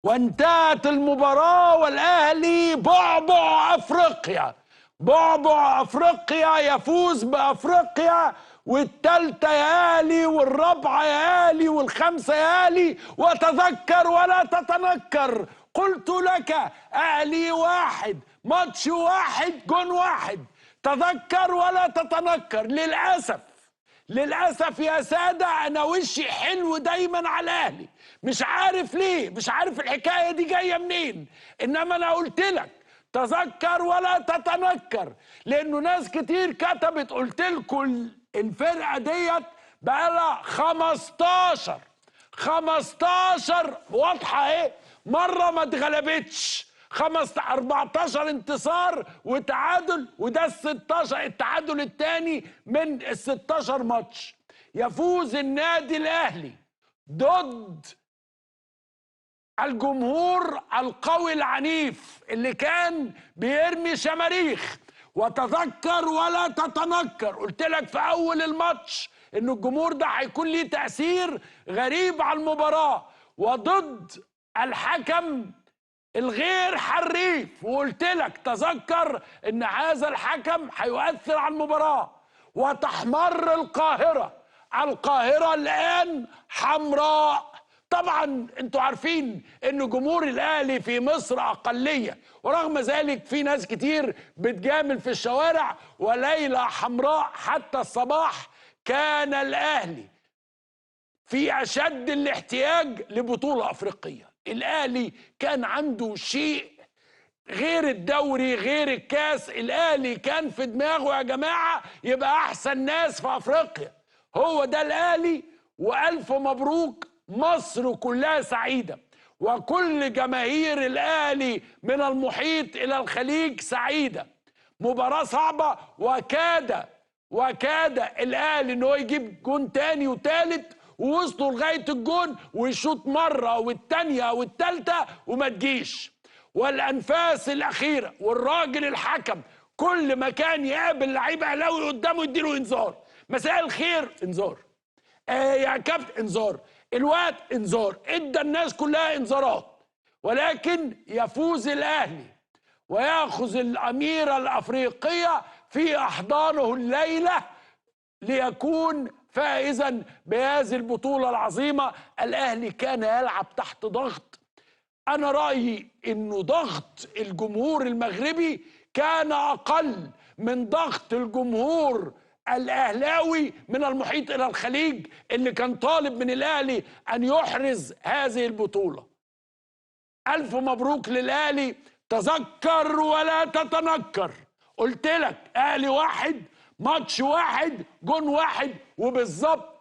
وانتهت المباراة والأهلي بعبع أفريقيا. بعبع أفريقيا يفوز بأفريقيا، والتالتة يا أهلي والرابعة يا أهلي والخامسة يا أهلي. وتذكر ولا تتنكر، قلت لك أهلي واحد، ماتش واحد، جون واحد. تذكر ولا تتنكر. للأسف يا سادة أنا وشي حلو دايما على أهلي، مش عارف ليه، مش عارف الحكاية دي جاية منين. إنما أنا قلت لك تذكر ولا تتنكر، لأنه ناس كتير كتبت. قلت لكم الفرقة ديت بقالها 15 واضحة اهي، مرة ما اتغلبتش. 14 انتصار وتعادل، وده ال 16 التعادل الثاني من ال 16 ماتش. يفوز النادي الاهلي ضد الجمهور القوي العنيف اللي كان بيرمي شماريخ. وتذكر ولا تتنكر، قلت لك في اول الماتش ان الجمهور ده هيكون ليه تأثير غريب على المباراة، وضد الحكم الغير حريف. وقلت لك تذكر ان هذا الحكم هيؤثر على المباراة. وتحمر القاهرة الآن حمراء. طبعا انتوا عارفين ان جمهور الاهلي في مصر اقلية، ورغم ذلك في ناس كتير بتجامل في الشوارع. وليلة حمراء حتى الصباح كان الاهلي في اشد الاحتياج لبطولة افريقية. الاهلي كان عنده شيء غير الدوري، غير الكاس. الاهلي كان في دماغه يا جماعة يبقى احسن ناس في افريقيا. هو ده الاهلي، والف مبروك. مصر كلها سعيدة، وكل جماهير الاهلي من المحيط الى الخليج سعيدة. مباراة صعبة، وكاد الاهلي ان هو يجيب جون تاني وتالت، ووصلوا لغاية الجون ويشوط مرة والتانية والتالتة وما تجيش. والانفاس الاخيرة والراجل الحكم كل ما كان يقابل لعيب اهلاوي قدامه يديله انذار. مساء الخير انذار، يا كابتن انذار، الوقت انذار، ادى الناس كلها انذارات. ولكن يفوز الاهلي وياخذ الاميره الافريقيه في احضانه الليله ليكون فائزا بهذه البطوله العظيمه. الاهلي كان يلعب تحت ضغط. انا رايي انه ضغط الجمهور المغربي كان اقل من ضغط الجمهور الاهلاوي من المحيط الى الخليج، اللي كان طالب من الاهلي ان يحرز هذه البطوله. الف مبروك للاهلي. تذكر ولا تتنكر، قلت لك اهلي واحد، ماتش واحد، جون واحد، وبالظبط